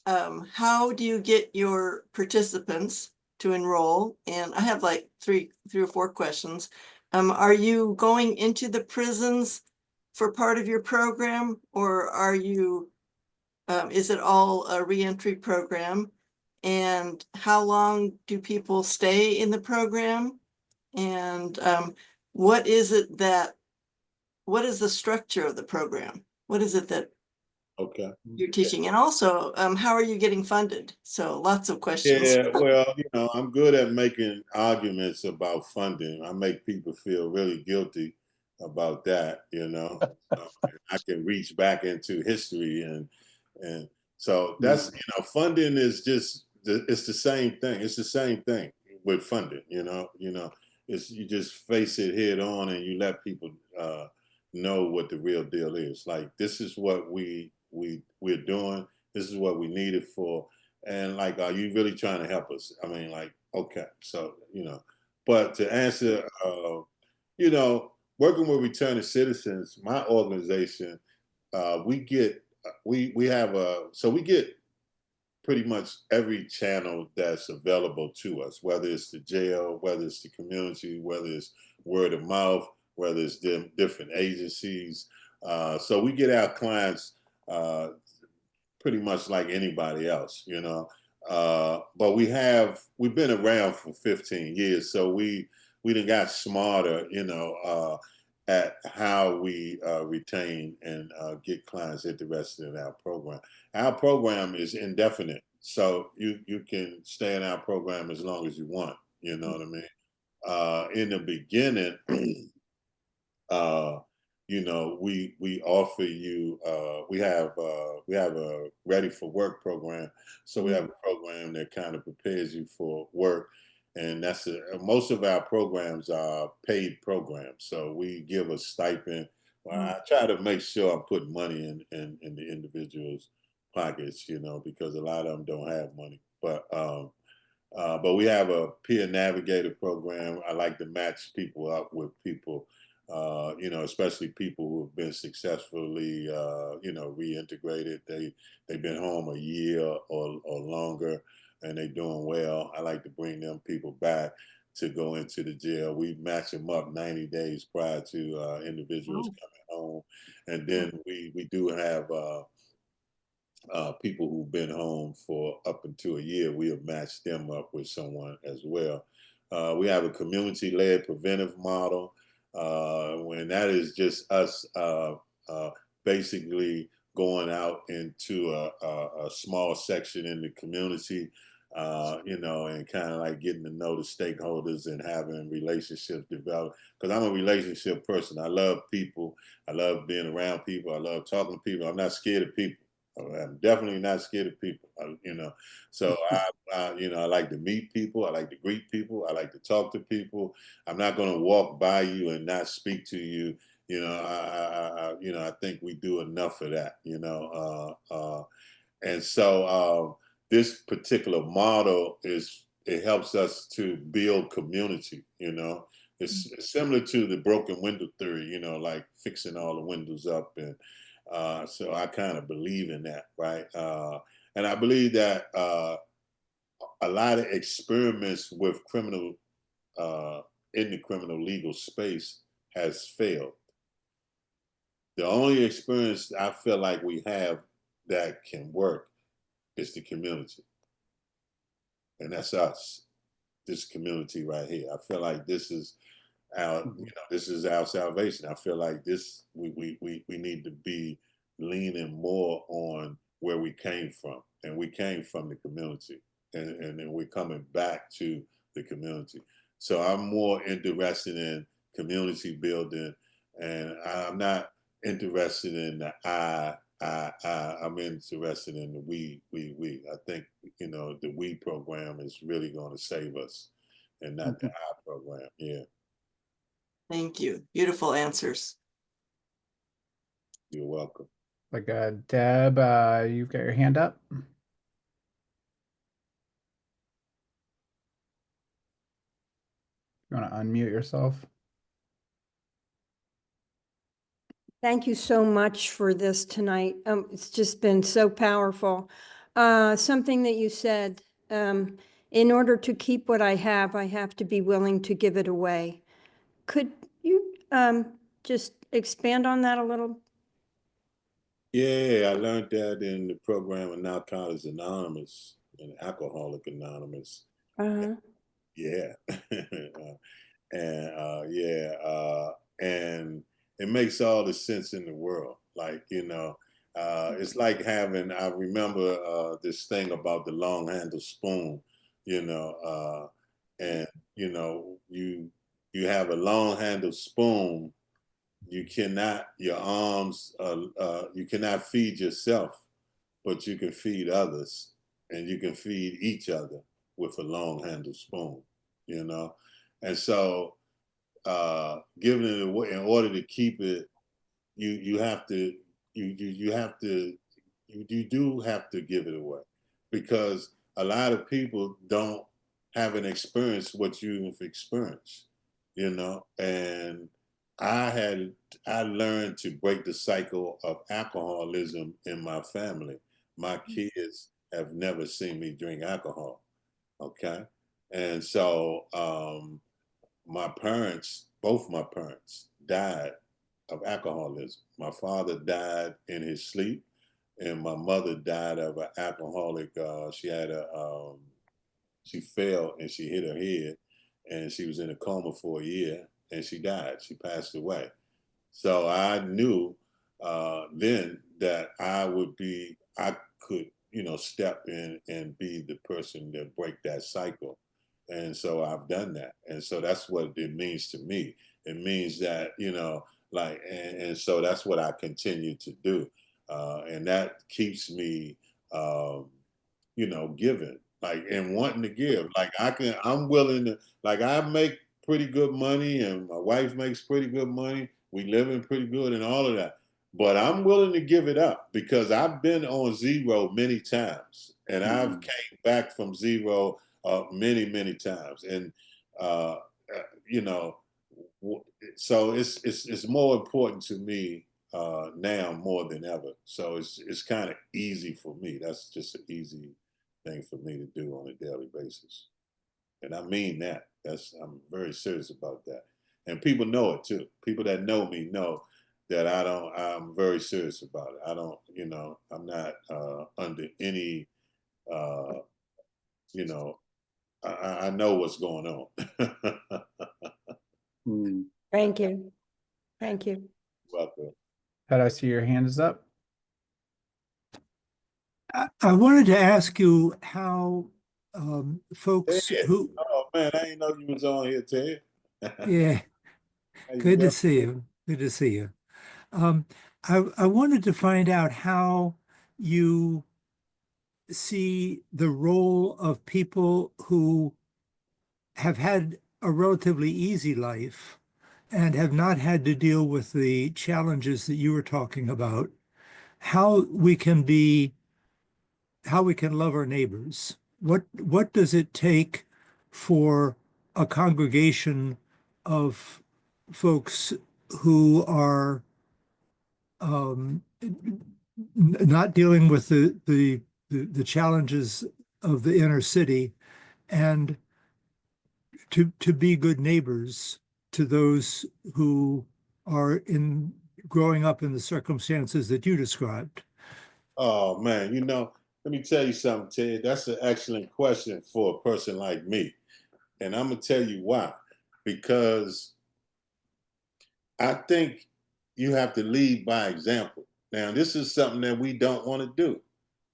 how do you get your participants to enroll? And I have like three or four questions. Are you going into the prisons for part of your program, or are you is it all a reentry program? And how long do people stay in the program? And what is it that, what is the structure of the program? What is it that Okay. you're teaching? And also, how are you getting funded? So lots of questions. Yeah, well, you know, I'm good at making arguments about funding. I make people feel really guilty about that, you know. I can reach back into history and so that's, you know, funding is just it's the same thing. It's the same thing with funding, you know, it's you just face it head on and you let people know what the real deal is. Like this is what we're doing. This is what we need it for, and like, are you really trying to help us? I mean, like, okay, so you know, but to answer, you know, working with returning citizens, my organization, we get we have a so we get pretty much every channel that's available to us, whether it's the jail, whether it's the community, whether it's word of mouth, whether it's different agencies. So we get our clients pretty much like anybody else, you know. But we've been around for 15 years, so we done got smarter, you know, at how we retain and get clients interested in our program. Our program is indefinite, so you can stay in our program as long as you want. You know what I mean? In the beginning, uh, you know, we offer you, we have a ready for work program. So we have a program that kind of prepares you for work, and most of our programs are paid programs. So we give a stipend. Well, I try to make sure I'm putting money in the individuals' pockets, you know, because a lot of them don't have money. But we have a peer navigator program. I like to match people up with people, you know, especially people who have been successfully, you know, reintegrated. They've been home a year or longer, and they're doing well. I like to bring them people back to go into the jail. We match them up 90 days prior to individuals Oh, coming home, and then we do have. People who've been home for up until a year, we have matched them up with someone as well. We have a community-led preventive model, when that is just us basically going out into a small section in the community, you know, and kind of like getting to know the stakeholders and having relationships develop. Because I'm a relationship person. I love people. I love being around people. I love talking to people. I'm not scared of people. I'm definitely not scared of people, you know. So you know, I like to meet people. I like to greet people. I like to talk to people. I'm not going to walk by you and not speak to you. You know, you know, I think we do enough of that. You know, and so this particular model it helps us to build community. You know, it's similar to the broken window theory. You know, like fixing all the windows up and so I kind of believe in that, right? And I believe that a lot of experiments with criminal in the criminal legal space has failed. The only experience I feel like we have that can work is the community, and that's us. This community right here. I feel like this is our, you know, this is our salvation. I feel like this we need to be leaning more on where we came from, and we came from the community, and then we're coming back to the community. So I'm more interested in community building, and I'm not interested in the I'm interested in the we. I think, you know, the we program is really going to save us, and not the I program. Yeah. thank you. Beautiful answers. You're welcome. Like Deb, you've got your hand up. You want to unmute yourself? Thank you so much for this tonight. It's just been so powerful. Something that you said, in order to keep what I have to be willing to give it away. Could you just expand on that a little? Yeah, I learned that in the program of Narcotics Anonymous and Alcoholic Anonymous. Uh-huh. Yeah. And yeah, and it makes all the sense in the world. Like, you know, it's like having, I remember this thing about the long handle spoon, you know, and, you know, you have a long handle spoon, you cannot, your arms, you cannot feed yourself, but you can feed others, and you can feed each other with a long handle spoon, you know? And so giving it away, in order to keep it, you have to, you have to, you do have to give it away, because a lot of people haven't experienced what you've experienced, you know? And I learned to break the cycle of alcoholism in my family. My kids have never seen me drink alcohol. Okay. And so my parents, both my parents, died of alcoholism. My father died in his sleep, and my mother died of an alcoholic. She fell and she hit her head, and she was in a coma for a year, and she died. She passed away. So I knew then that I could, you know, step in and be the person that break that cycle. And so I've done that. And so that's what it means to me. It means that, you know, Like, and so that's what I continue to do. And that keeps me, you know, giving, like, and wanting to give. Like, I'm willing to, like, I make pretty good money and my wife makes pretty good money. We living pretty good and all of that. But I'm willing to give it up because I've been on zero many times and I've came back from zero many, many times. And, you know, so it's more important to me now more than ever. So it's kind of easy for me. That's just an easy thing for me to do on a daily basis, and I mean that. I'm very serious about that, and people know it too. People that know me know that I don't. I'm very serious about it. I don't. You know, I'm not under any. Uh, you know, I know what's going on. Mm. Thank you. Thank you. Welcome. Ted, I see your hand is up. I wanted to ask you how folks Ted. who, Oh man, I didn't know you was on here, Ted. yeah, How you good to doing? see you. Good to see you. I wanted to find out how you see the role of people who have had a relatively easy life and have not had to deal with the challenges that you were talking about, how we can be, how we can love our neighbors. What does it take for a congregation of folks who are not dealing with the challenges of the inner city and to be good neighbors to those who are in growing up in the circumstances that you described? Oh man, you know, let me tell you something, Ted. That's an excellent question for a person like me. And I'm gonna tell you why. Because I think you have to lead by example. Now, this is something that we don't want to do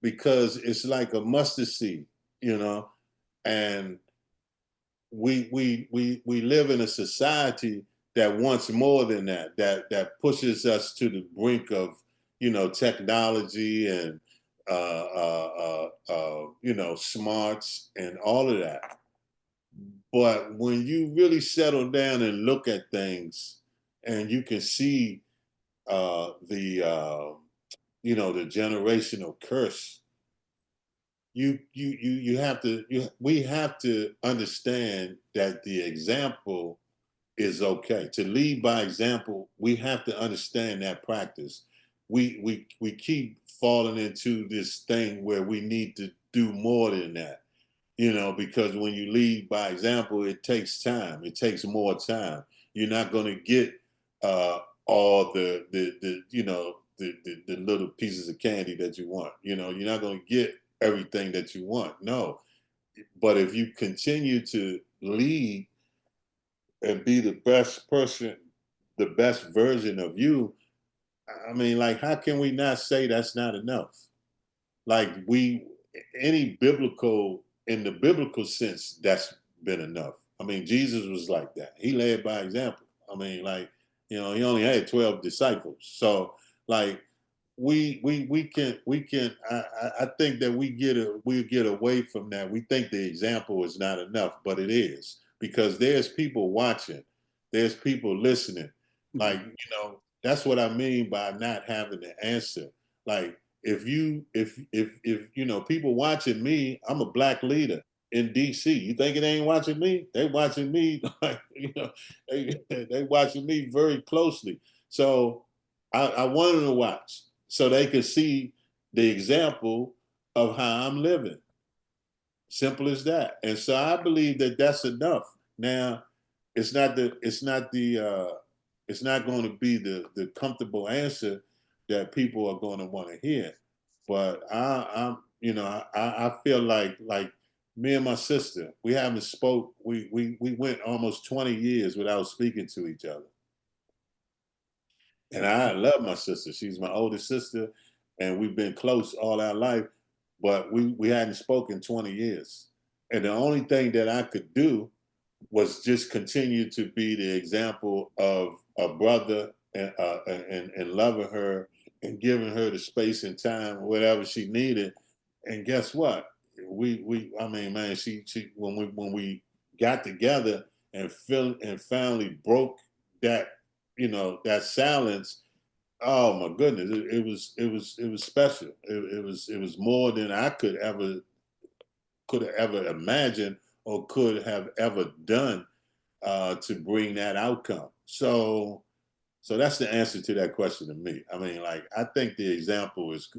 because it's like a mustard seed, you know, and we live in a society that wants more than that, that pushes us to the brink of, you know, technology and you know, smarts and all of that. But when you really settle down and look at things, and you can see you know, the generational curse, you have to we have to understand that the example is okay. To lead by example, we have to understand that practice. We keep falling into this thing where we need to do more than that, you know, because when you lead by example, it takes time. It takes more time. You're not going to get all the you know the little pieces of candy that you want. You know, you're not going to get everything that you want. No, but if you continue to lead and be the best person, the best version of you, I mean, like, how can we not say that's not enough? Like, any biblical, in the biblical sense, that's been enough. I mean, Jesus was like that. He led by example. I mean, like, you know, he only had 12 disciples. So, like, we can I think that we get away from that. We think the example is not enough, but it is, because there's people watching, there's people listening. Like, you know, that's what I mean by not having the answer. Like, if you know, people watching me, I'm a black leader in DC. You think it ain't watching me? They watching me, like, you know, they watching me very closely. So I want them to watch so they can see the example of how I'm living. Simple as that. And so I believe that that's enough. Now, it's not going to be the comfortable answer that people are going to want to hear. But I'm, you know, I feel like me and my sister, we haven't spoke. We went almost 20 years without speaking to each other. And I love my sister. She's my oldest sister, and we've been close all our life, but we hadn't spoken 20 years. And the only thing that I could do was just continue to be the example of a brother and loving her and giving her the space and time, whatever she needed. And guess what? I mean, man, she when we got together and finally broke that, that silence. Oh my goodness, it was special. It was more than I could have ever imagined or could have ever done to bring that outcome. So that's the answer to that question to me. I mean, like, I think the example is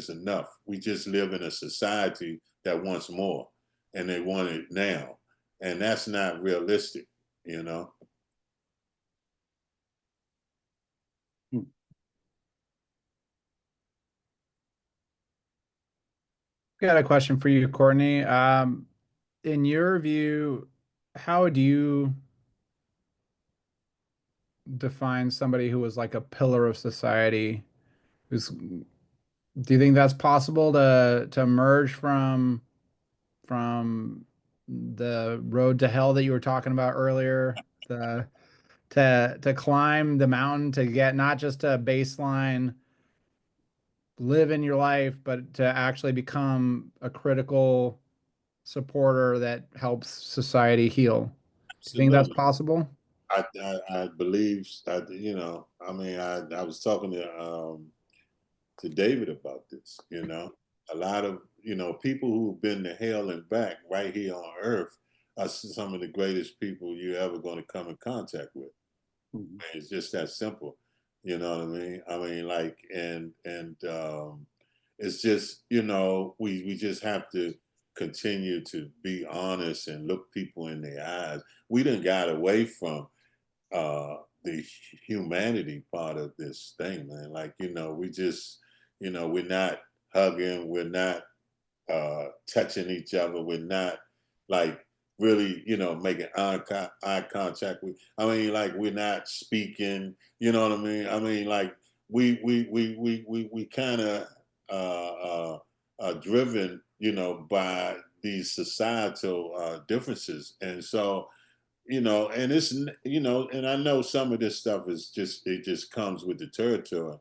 enough. We just live in a society that wants more, and they want it now, and that's not realistic, you know. Got a question for you, Courtney. In your view, how would you define somebody who was like a pillar of society? Do you think that's possible to emerge from the road to hell that you were talking about earlier? To climb the mountain to get not just a baseline live in your life, but to actually become a critical supporter that helps society heal. Do you think that's Absolutely. possible? I believe, I mean, I was talking to David about this, a lot of, people who've been to hell and back right here on earth are some of the greatest people you're ever going to come in contact with. It's just that simple. You know what I mean? I mean, like, and it's just, we just have to continue to be honest and look people in the eyes. We done got away from the humanity part of this thing, man. Like, we just, we're not hugging, we're not touching each other, we're not like really, making eye contact with. I mean, like, we're not speaking. You know what I mean? I mean, like, we kind of driven, by these societal differences, and so, and it's, and I know some of this stuff it just comes with the territory,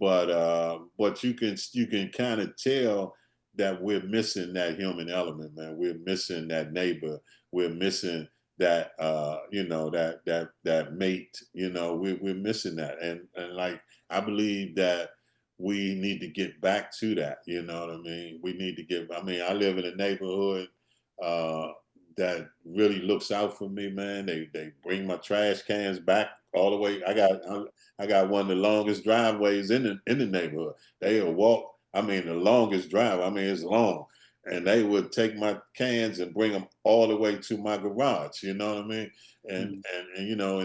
but you can kind of tell that we're missing that human element, man. We're missing that neighbor. We're missing that that mate. We're missing that, and like, I believe that we need to get back to that. You know what I mean? We need to get. I mean, I live in a neighborhood that really looks out for me, man. They bring my trash cans back all the way. I got one of the longest driveways in the neighborhood. They'll walk. I mean, the longest drive. I mean, it's long, and they would take my cans and bring them all the way to my garage. You know what I mean? And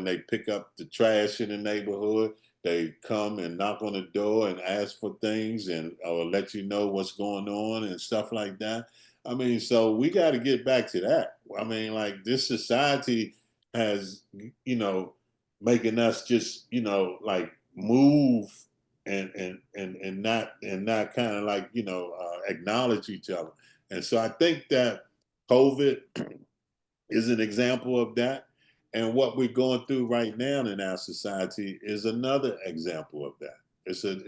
they pick up the trash in the neighborhood. They come and knock on the door and ask for things and or let you know what's going on and stuff like that. I mean, so we got to get back to that. I mean, like, this society has, making us just, like, move and not kind of like, acknowledge each other. And so I think that COVID is an example of that. And what we're going through right now in our society is another example of that. It's a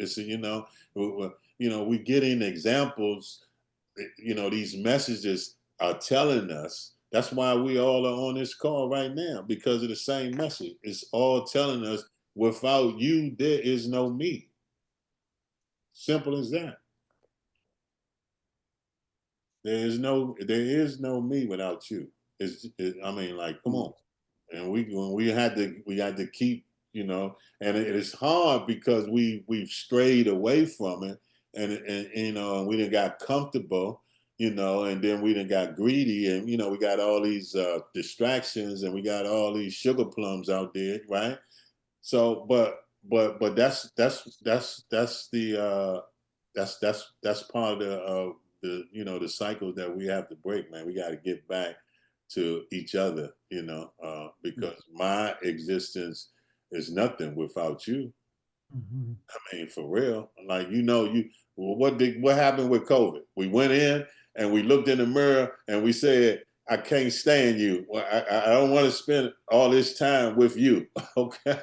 we're getting examples. These messages are telling us. That's why we all are on this call right now, because of the same message. It's all telling us, without you, there is no me. Simple as that. There is no me without you. I mean, like, come on. And we had to keep, and it is hard because we've strayed away from it, and we done got comfortable, and then we done got greedy, and we got all these distractions, and we got all these sugar plums out there, right? So, but that's the that's part of the cycle that we have to break, man. We got to get back to each other, because my existence is nothing without you. I mean, for real. Like, what happened with COVID? We went in and we looked in the mirror and we said, I can't stand you. Well, I don't want to spend all this time with you. Okay.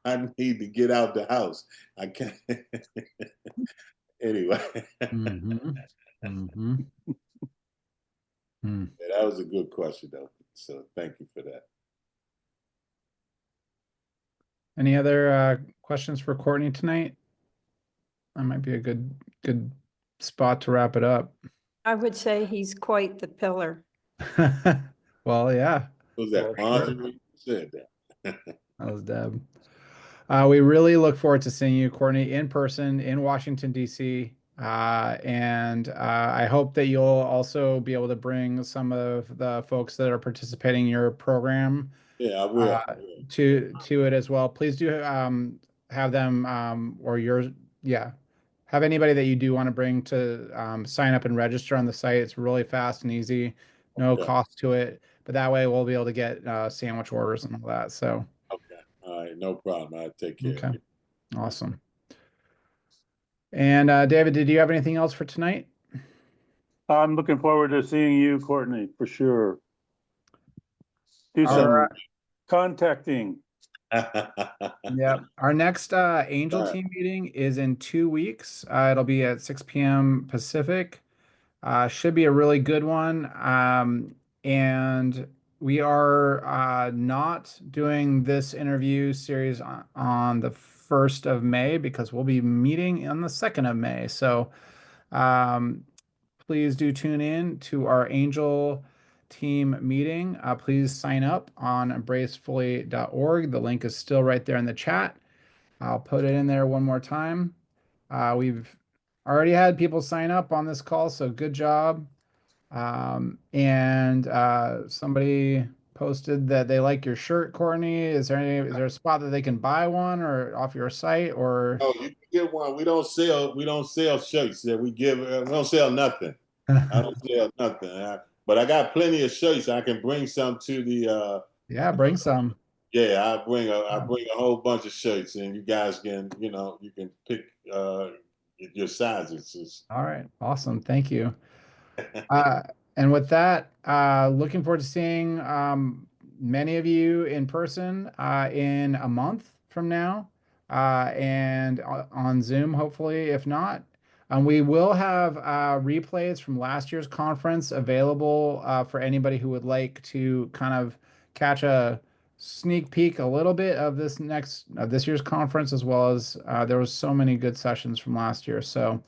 I need to get out the house. I can't. Anyway, Mm-hmm. Mm-hmm. Hmm. yeah, that was a good question, though. So thank you for that. Any other questions for Courtney tonight? That might be a good spot to wrap it up. I would say he's quite the pillar. Well, yeah, What was that? Yeah, sure. Marjorie who said that. that was Deb. We really look forward to seeing you, Courtney, in person in Washington, D.C. And I hope that you'll also be able to bring some of the folks that are participating in your program Yeah, I will. to it as well. Please do have them or yours, yeah. Have anybody that you do want to bring to sign up and register on the site. It's really fast and easy, no Okay. cost to it. But that way we'll be able to get sandwich orders and all that. So, Okay. All right. No problem. I'll take care. okay, awesome. And David, did you have anything else for tonight? I'm looking forward to seeing you, Courtney, for sure. Do All some right. contacting. Yeah. Our next Angel All right. Team meeting is in 2 weeks. It'll be at 6 p.m. Pacific. Should be a really good one. And we are not doing this interview series on the 1st of May because we'll be meeting on the 2nd of May. So please do tune in to our Angel Team meeting. Please sign up on embracefully.org. The link is still right there in the chat. I'll put it in there one more time. We've already had people sign up on this call, so good job. And somebody posted that they like your shirt, Courtney. Is there a spot that they can buy one or off your site or? Oh, you can get one. We don't sell shirts. That we give. We don't sell nothing. I don't sell nothing. But I got plenty of shirts. I can bring some to the. Yeah, bring some. Yeah, I bring a whole bunch of shirts, and you guys can you can pick your sizes. All right, awesome. Thank you. And with that, looking forward to seeing many of you in person in a month from now and on Zoom, hopefully, if not. We will have replays from last year's conference available for anybody who would like to kind of catch a sneak peek a little bit of this year's conference, as well as there was so many good sessions from last year. So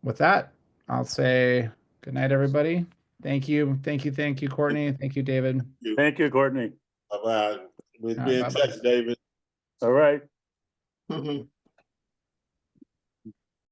with that, I'll say good night, everybody. Thank you. Thank you, Courtney. Thank you, David. Thank you, Courtney. Bye bye. We'll All be right, in bye-bye. touch, David. All right. Mhm.